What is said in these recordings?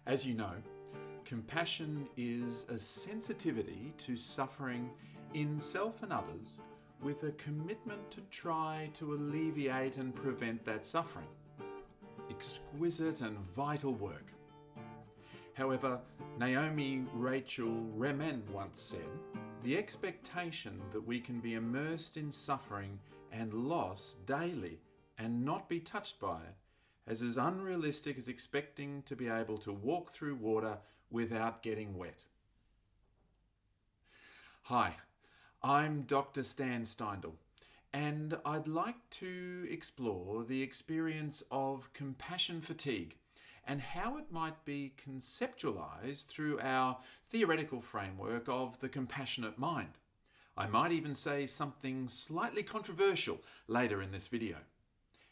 As you know, compassion is a sensitivity to suffering in self and others with a commitment to try to alleviate and prevent that suffering. Exquisite and vital work. However, Naomi Rachel Remen once said, "The expectation that we can be immersed in suffering and loss daily and not be touched by it is as unrealistic as expecting to be able to walk through water without getting wet." Hi, I'm Dr. Stan Steindl, and I'd like to explore the experience of compassion fatigue and how it might be conceptualized through our theoretical framework of the compassionate mind. I might even say something slightly controversial later in this video,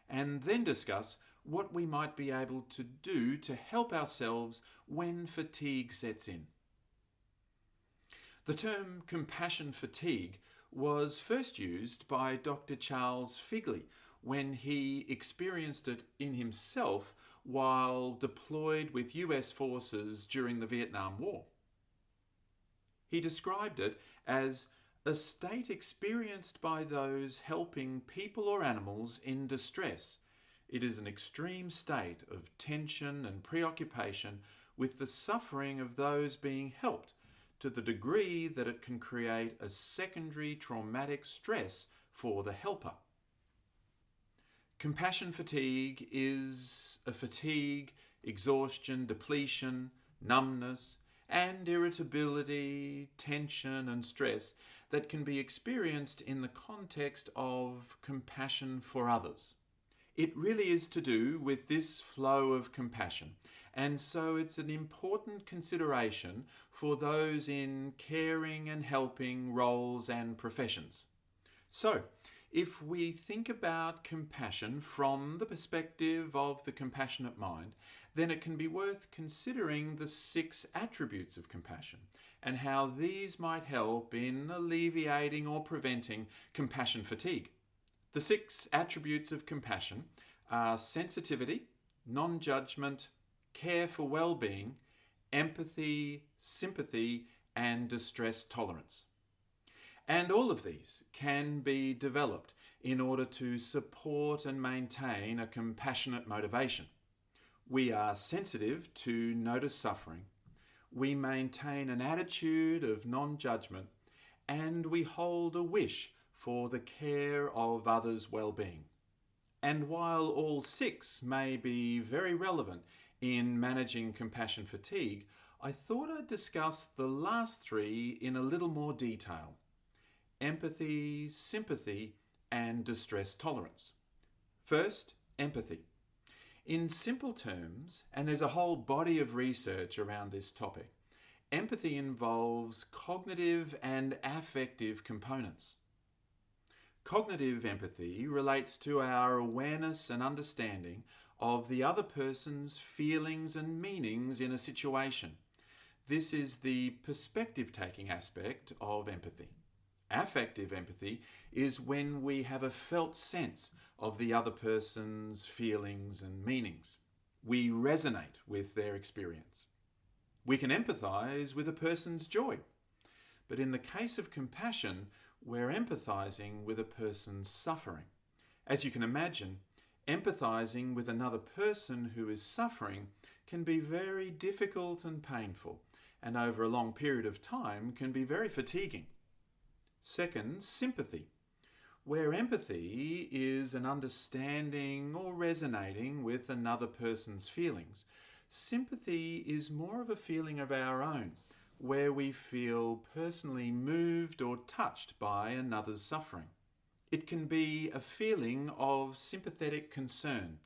and then discuss what we might be able to do to help ourselves when fatigue sets in. The term compassion fatigue was first used by Dr. Charles Figley when he experienced it in himself while deployed with US forces during the Vietnam War. He described it as a state experienced by those helping people or animals in distress. It is an extreme state of tension and preoccupation with the suffering of those being helped to the degree that it can create a secondary traumatic stress for the helper. Compassion fatigue is a fatigue, exhaustion, depletion, numbness, and irritability, tension, and stress that can be experienced in the context of compassion for others. It really is to do with this flow of compassion, and so it's an important consideration for those in caring and helping roles and professions. So, if we think about compassion from the perspective of the compassionate mind, then it can be worth considering the 6 attributes of compassion and how these might help in alleviating or preventing compassion fatigue. The 6 attributes of compassion are sensitivity, non-judgment, care for well-being, empathy, sympathy, and distress tolerance. And all of these can be developed in order to support and maintain a compassionate motivation. We are sensitive to notice suffering. We maintain an attitude of non-judgment, and we hold a wish for the care of others' well-being. And while all 6 may be very relevant in managing compassion fatigue, I thought I'd discuss the last 3 in a little more detail: empathy, sympathy, and distress tolerance. First, empathy. In simple terms, and there's a whole body of research around this topic, empathy involves cognitive and affective components. Cognitive empathy relates to our awareness and understanding of the other person's feelings and meanings in a situation. This is the perspective-taking aspect of empathy. Affective empathy is when we have a felt sense of the other person's feelings and meanings. We resonate with their experience. We can empathize with a person's joy. But in the case of compassion, we're empathizing with a person's suffering. As you can imagine, empathizing with another person who is suffering can be very difficult and painful, and over a long period of time can be very fatiguing. Second, sympathy, where empathy is an understanding or resonating with another person's feelings. Sympathy is more of a feeling of our own, where we feel personally moved or touched by another's suffering. It can be a feeling of sympathetic concern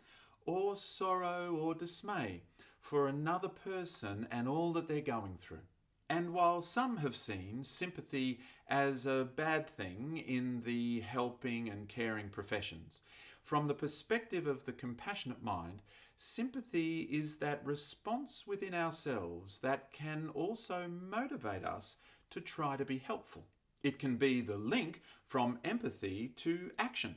or sorrow or dismay for another person and all that they're going through. And while some have seen sympathy as a bad thing in the helping and caring professions, from the perspective of the compassionate mind, sympathy is that response within ourselves that can also motivate us to try to be helpful. It can be the link from empathy to action.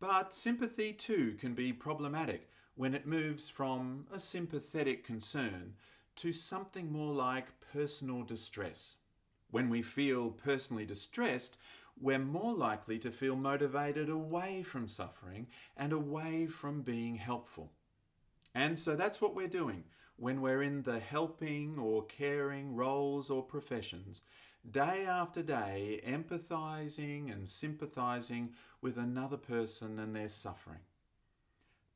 But sympathy too can be problematic when it moves from a sympathetic concern to something more like personal distress. When we feel personally distressed, we're more likely to feel motivated away from suffering and away from being helpful. And so that's what we're doing when we're in the helping or caring roles or professions, day after day, empathizing and sympathizing with another person and their suffering.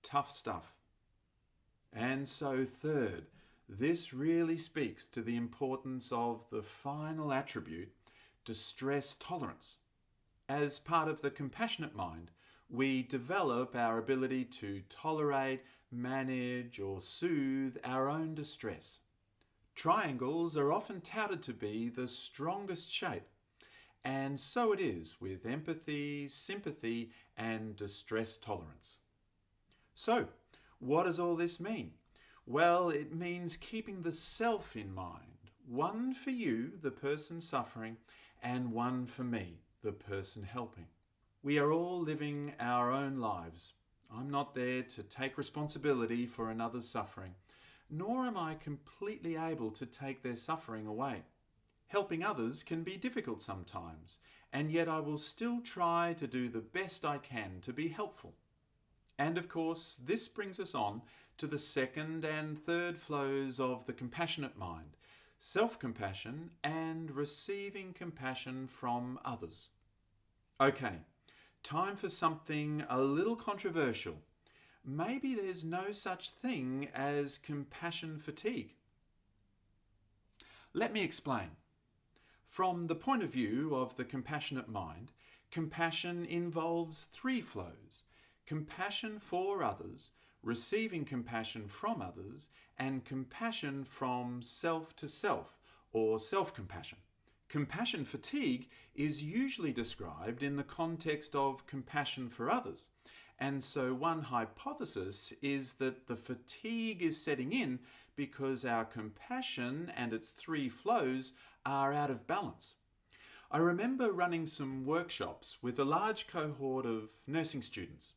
Tough stuff. And so third, this really speaks to the importance of the final attribute, distress tolerance. As part of the compassionate mind, we develop our ability to tolerate, manage, or soothe our own distress. Triangles are often touted to be the strongest shape, and so it is with empathy, sympathy, and distress tolerance. So, what does all this mean? Well, it means keeping the self in mind, one for you, the person suffering, and one for me, the person helping. We are all living our own lives. I'm not there to take responsibility for another's suffering, nor am I completely able to take their suffering away. Helping others can be difficult sometimes, and yet I will still try to do the best I can to be helpful. And of course, this brings us on to the second and third flows of the compassionate mind, self-compassion and receiving compassion from others. Okay, time for something a little controversial. Maybe there's no such thing as compassion fatigue. Let me explain. From the point of view of the compassionate mind, compassion involves three flows: compassion for others, receiving compassion from others, and compassion from self to self, or self-compassion. Compassion fatigue is usually described in the context of compassion for others, and so one hypothesis is that the fatigue is setting in because our compassion and its three flows are out of balance. I remember running some workshops with a large cohort of nursing students,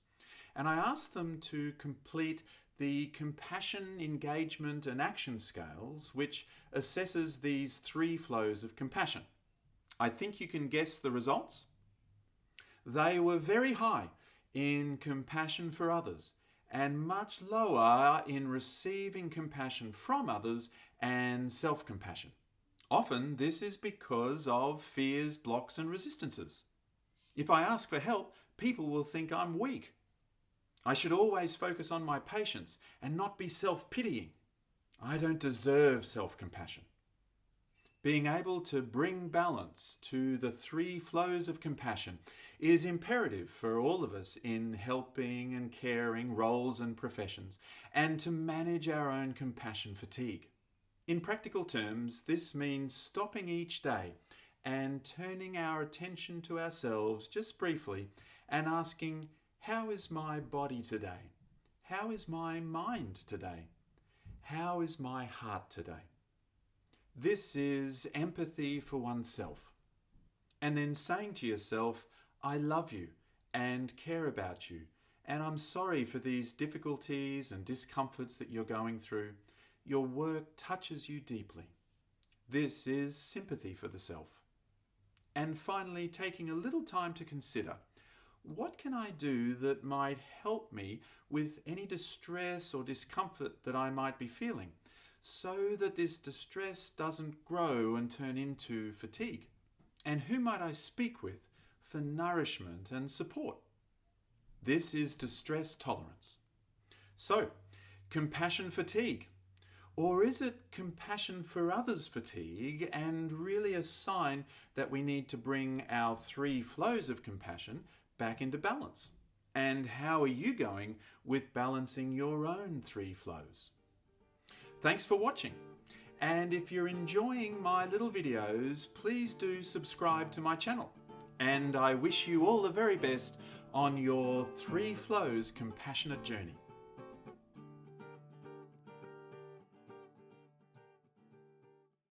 and I asked them to complete the compassion, engagement and action scales, which assesses these three flows of compassion. I think you can guess the results. They were very high in compassion for others and much lower in receiving compassion from others and self-compassion. Often this is because of fears, blocks and resistances. If I ask for help, people will think I'm weak. I should always focus on my patients and not be self-pitying. I don't deserve self-compassion. Being able to bring balance to the three flows of compassion is imperative for all of us in helping and caring roles and professions, and to manage our own compassion fatigue. In practical terms, this means stopping each day and turning our attention to ourselves just briefly and asking, how is my body today? How is my mind today? How is my heart today? This is empathy for oneself. And then saying to yourself, I love you and care about you, and I'm sorry for these difficulties and discomforts that you're going through. Your work touches you deeply. This is sympathy for the self. And finally, taking a little time to consider, what can I do that might help me with any distress or discomfort that I might be feeling, so that this distress doesn't grow and turn into fatigue? And who might I speak with for nourishment and support? This is distress tolerance. So, compassion fatigue. Or is it compassion for others fatigue and really a sign that we need to bring our three flows of compassion back into balance? And how are you going with balancing your own three flows? Thanks for watching. And if you're enjoying my little videos, please do subscribe to my channel. And I wish you all the very best on your three flows compassionate journey.